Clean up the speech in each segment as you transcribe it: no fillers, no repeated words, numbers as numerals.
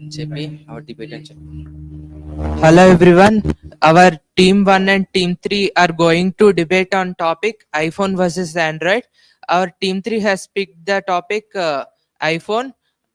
Chepi, our debate and Hello everyone. Our team 1 and team 3 are going to debate on topic iPhone versus Android. Our team 3 has picked the topic iPhone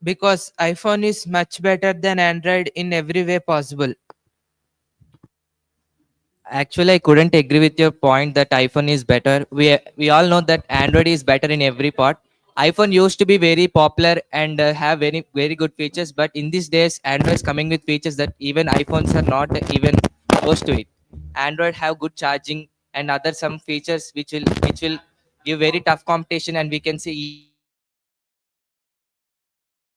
because iPhone is much better than Android in every way possible. Actually, I couldn't agree with your point that iPhone is better. We all know that Android is better in every part. iPhone used to be very popular and have very good features, but in these days, Android is coming with features that even iPhones are not even close to it. Android have good charging and other some features which will give very tough competition, and we can see even iPhone is getting better features than Android. And Android has very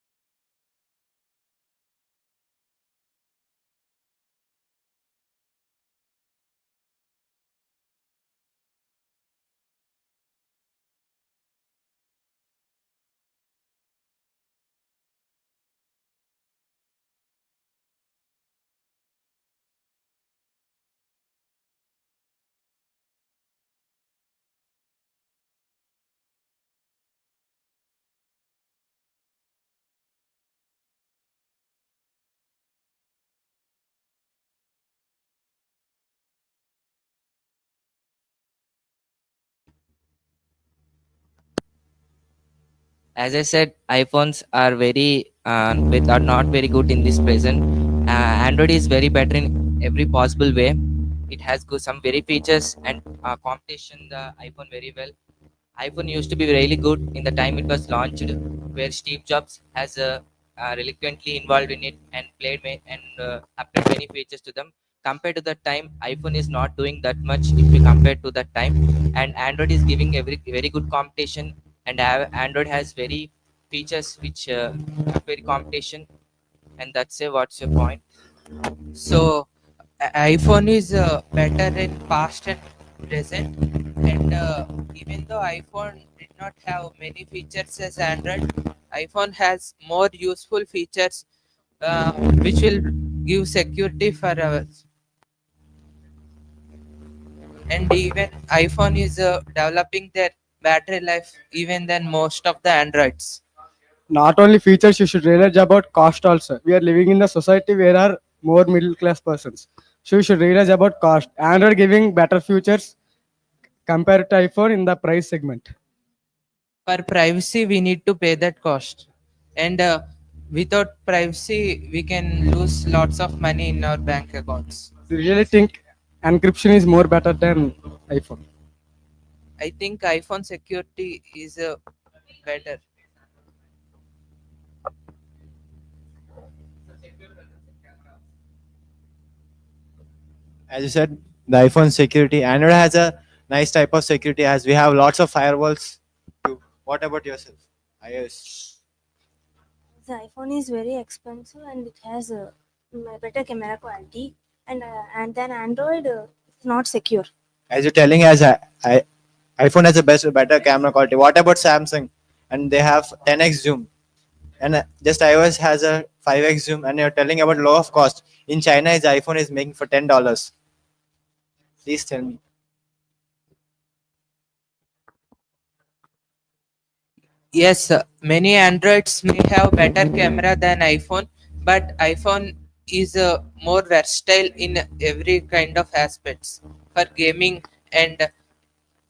good features which iPhone has not. As I said, iPhones are are not very good in this present. Android is very better in every possible way. It has some very features and competition the iPhone very well. iPhone used to be really good in the time it was launched, where Steve Jobs has reluctantly involved in it and applied many features to them. Compared to that time, iPhone is not doing that much if we compare to that time, and Android is giving very good competition, and Android has very features which have very competition. And that's it. What's your point? So iPhone is better in past and present, and even though iPhone did not have many features as Android, iPhone has more useful features which will give security for us. And even iPhone is developing their battery life even than most of the Androids. Not only features, you should realize about cost also. We are living in a society where are more middle class persons, so you should realize about cost. Android giving better features compared to iPhone in the price segment. For privacy we need to pay that cost, and without privacy we can lose lots of money in our bank accounts. Do you really think encryption is more better than iPhone? I think iPhone security is better. As you said, the iPhone security. Android has a nice type of security as we have lots of firewalls. What about yourself? iOS. The iPhone is very expensive and it has a better camera quality, and then Android is not secure. As you're telling, iPhone has a better camera quality. What about Samsung? And they have 10x zoom, and just iOS has a 5x zoom. And you're telling about low of cost. In China, his iPhone is making for $10. Please tell me. Yes, many Androids may have better camera than iPhone, but iPhone is more versatile in every kind of aspects for gaming and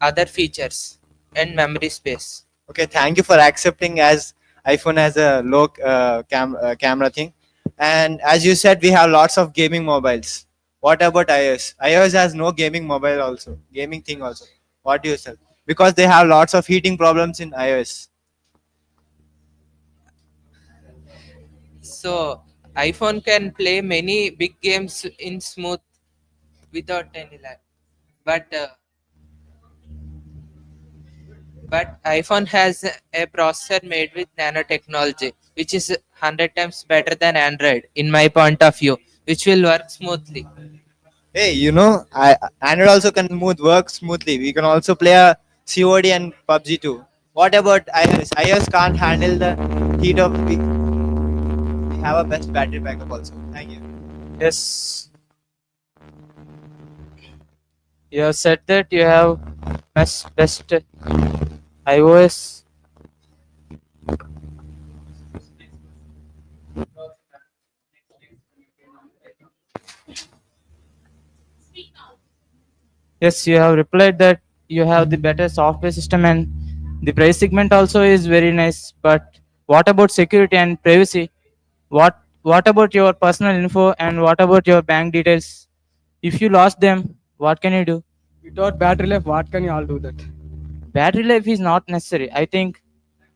other features and memory space. Okay, thank you for accepting as iPhone has a low camera thing. And as you said, we have lots of gaming mobiles. What about iOS? iOS has no gaming mobile also, gaming thing also. What do you say? Because they have lots of heating problems in iOS. So iPhone can play many big games in smooth without any lag. But iPhone has a processor made with nanotechnology, which is 100 times better than Android in my point of view, which will work smoothly. Hey, Android also can work smoothly. We can also play a COD and PUBG too. What about iOS? iOS can't handle the heat of. We have a best battery backup also. Thank you. Yes. You have said that you have best iOS. Yes, you have replied that you have the better software system and the price segment also is very nice. But what about security and privacy? What about your personal info and what about your bank details? If you lost them, what can you do? Without battery life, what can you all do that? Battery life is not necessary. I think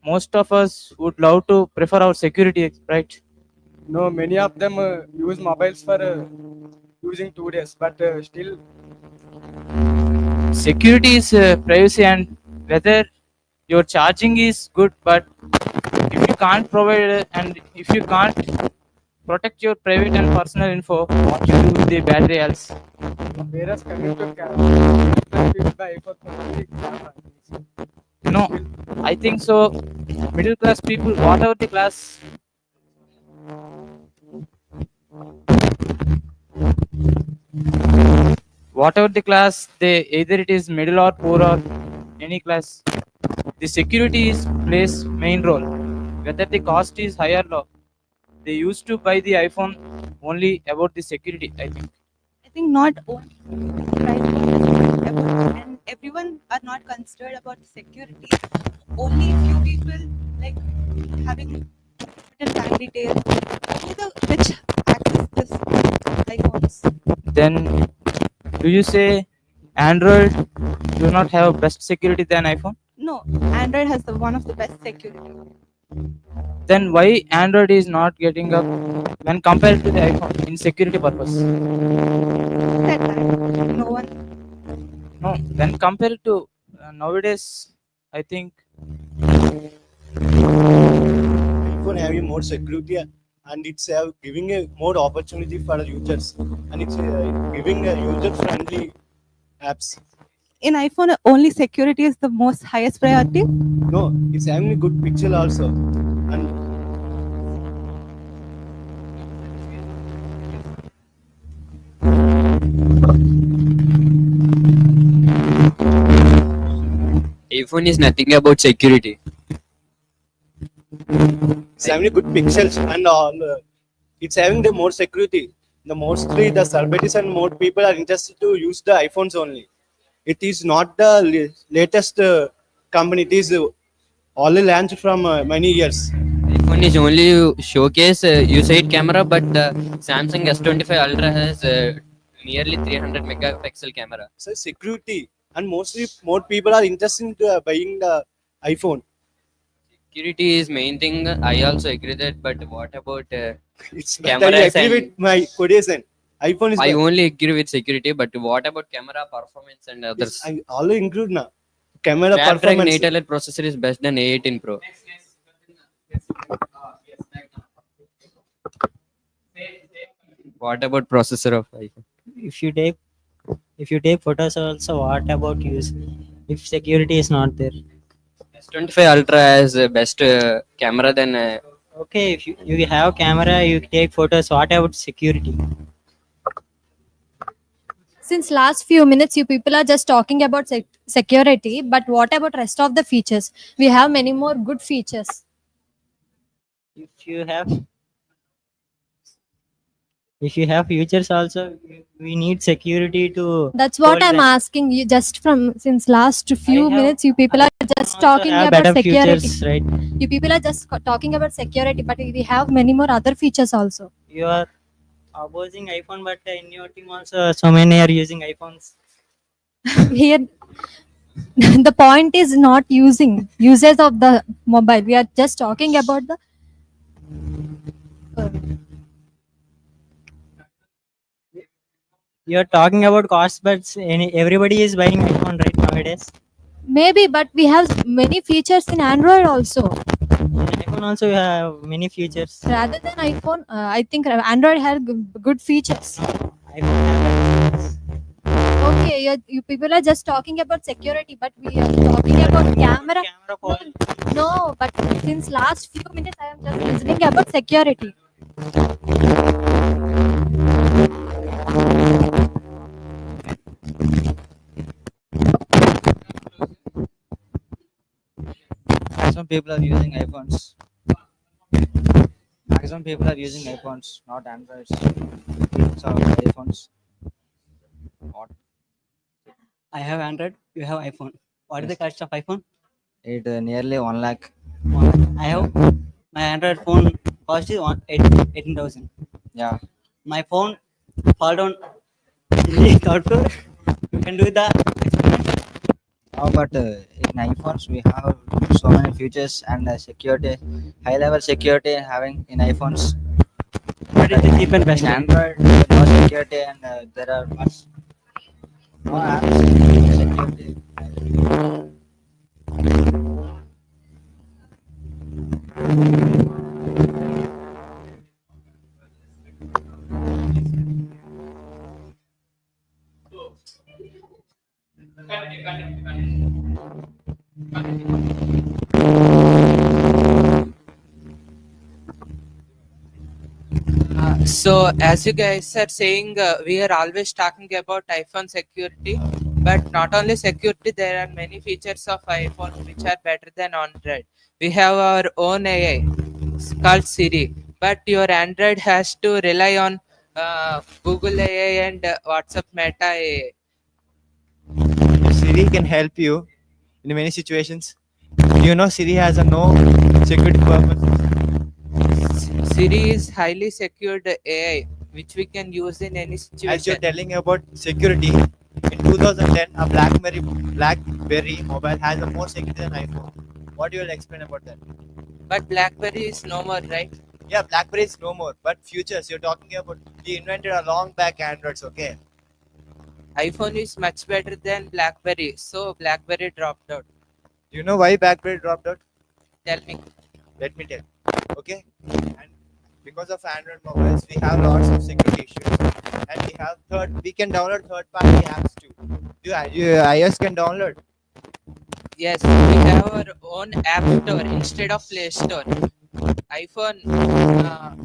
most of us would love to prefer our security, right? No, many of them use mobiles for using 2 days, but still Security is privacy and whether your charging is good, but if you can't provide and if you can't protect your private and personal info, what you do with the battery else? whereas coming to camera, people buy iPhone for only camera. No, I think so. Middle class people, whatever the class, whatever the class, they either it is middle or poor or any class. The security is plays main role. Whether the cost is high or low, they used to buy the iPhone only about the security. I think. I think not only price point, and everyone are not considered about the security. Only few people like having certain bank details. Only the rich access this iPhones. Then, do you say Android do not have best security than iPhone? No, Android has the one of the best security. Then why Android is not getting up when compared to the iPhone in security purpose? Said that no one. No, when compared to nowadays, I think iPhone having more security and it's giving a more opportunity for users and it's giving a user friendly apps. In iPhone, only security is the most highest priority. No, it's having a good pixel also and iPhone is nothing about security. it's having a good pixels and all. It's having the more security. The mostly the celebrities and more people are interested to use the iPhones only. It is not the latest company. It is only launched from many years. iPhone is only showcase you said camera, but the Samsung S25 Ultra has nearly 300 megapixel camera. So security and mostly more people are interested in buying the iPhone. Security is main thing. I also agree that, but what about It's cameras I agree and- with my quotation. iPhone is I only agree with security, but what about camera performance and others? I all include now. Camera Snapdragon performance. 800 processor is best than A18 Pro. What about processor of iPhone? if you take if you take photos also, what about use if security is not there? S25 Ultra has best camera than Okay, if you have camera, you take photos, what about security? Since last few minutes you people are just talking about security, but what about rest of the features? We have many more good features. If you have features also, we need security to That's what hold I'm them. asking you. Just from since last few have- minutes you people are just Also talking have about better security. features, right? You people are just talking about security, but we have many more other features also. You are opposing iPhone, but in your team also so many are using iPhones. Here the point is not using users of the mobile. We are just talking about the You are talking about cost, but everybody is buying iPhone right nowadays. maybe, but we have many features in Android also. In iPhone also you have many features. Rather than iPhone, I think Android had good features. iPhone have better features. Okay, you people are just talking about security, but we are talking about camera. Camera quality. No, but since last few minutes I am just listening about security. Maximum people are using iPhones. Maximum people are using iPhones, not Androids. So iPhones. What? I have Android. You have iPhone. What is the Yes. cost of iPhone? It nearly 1 lakh. I have my Android phone cost is 18,000. Yeah. My phone fall down in the third floor. You can do the experiment. But in iPhones we have so many features and security, high level security having in iPhones. What is the cheap and best In one? Android, no security and there are much no apps security. So as you guys are saying, we are always talking about iPhone security, but not only security, there are many features of iPhone which are better than Android. We have our own AI called Siri, but your Android has to rely on Google AI and WhatsApp Meta AI. Siri can help you in many situations. You know, Siri has a no security purpose. Siri is highly secured AI which we can use in any As you're situation. telling about security, in 2010, a BlackBerry mobile has a more security than iPhone. What do you will explain about that? But BlackBerry is no more, right? Yeah, BlackBerry is no more, but futures you're talking about. We invented a long back Androids. Okay. iPhone is much better than BlackBerry, so BlackBerry dropped out. Do you know why BlackBerry dropped out? Tell me. Let me tell. Okay. And because of Android mobiles, we have lots of security issues, and we have we can download third-party apps too. iOS can download. Yes, we have our own app store instead of Play Store. iPhone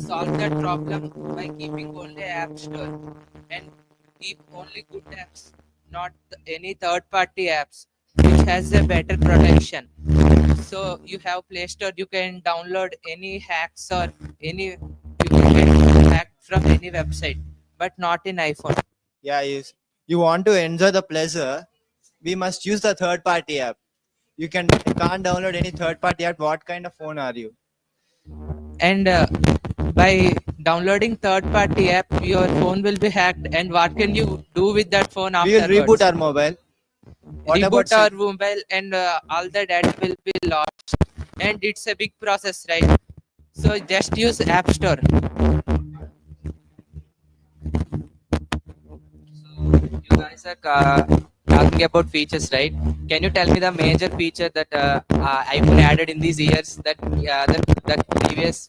solved that problem by keeping only app store and keep only good apps, not any third-party apps, which has a better protection. So you have Play Store, you can download any hacks or any you can get hacked from any website, but not in iPhone. Yeah, you want to enjoy the pleasure, we must use the third-party app. You can't download any third-party app. What kind of phone are you? And by downloading third-party app, your phone will be hacked. And what can you do with that phone We will afterwards? reboot our mobile. What about Reboot our mobile, and all the data will be lost. And it's a big process, right? So just use App Store. You guys are talking about features, right? Can you tell me the major feature that iPhone added in these years that previous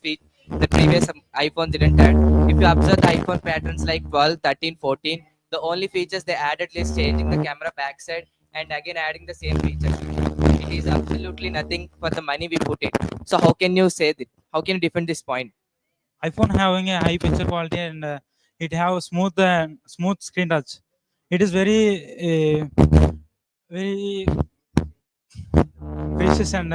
iPhone didn't add? If you observe the iPhone patterns like 12, 13, 14, the only features they added is changing the camera backside and again adding the same features. It is absolutely nothing for the money we put it. So how can you say that? How can you defend this point? iPhone having a high picture quality and it have smooth screen touch. It is very precious and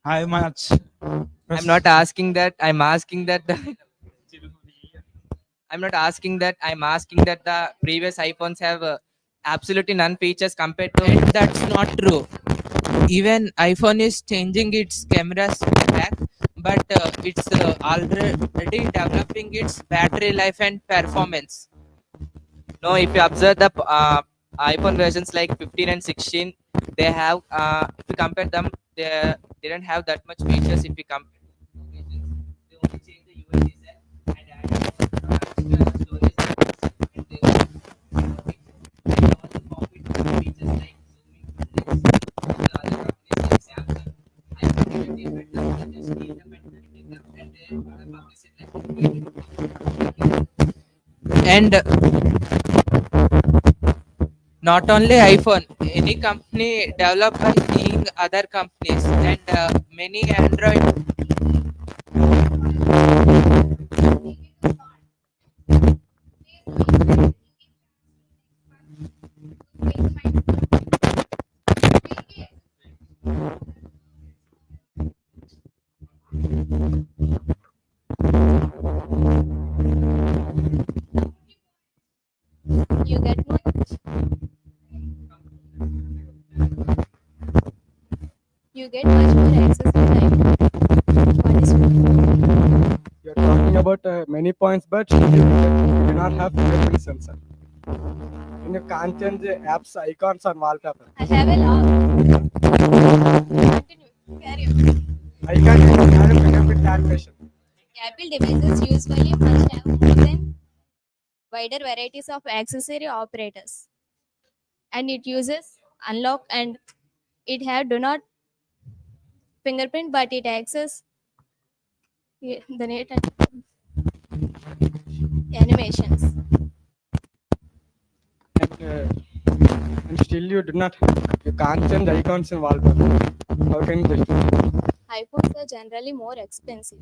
high much. I'm not asking that. I'm asking that. I'm not asking that. I'm asking that the previous iPhones have absolutely none features compared to. And that's not true. Even iPhone is changing its cameras back, but it's already developing its battery life and performance. No, if you observe the iPhone versions like 15 and 16, they have. If you compare them, they didn't have that much features. If you compare, they only change the UI design and add extra storage and they and all the cockpit features like zooming, flex, the other companies like Samsung, iPhone didn't even do that. They just cleaned up and edited them and they publish it like. And not only iPhone, any company developed by seeing other companies, and many Android. you get much more access to iPhone. What is your You're talking about many points, but still you do not have fingerprint sensor. And you can't change the apps, icons, or wallpaper. I have a lot. Continue. Carry on. I can't even have a fingerprint activation. Apple devices usually must have more than wider varieties of accessory operators, and it uses unlock and it have do not fingerprint, but it access the net and animations. And still you do not, you can't change icons in wallpaper. How can you justify? iPhones are generally more expensive,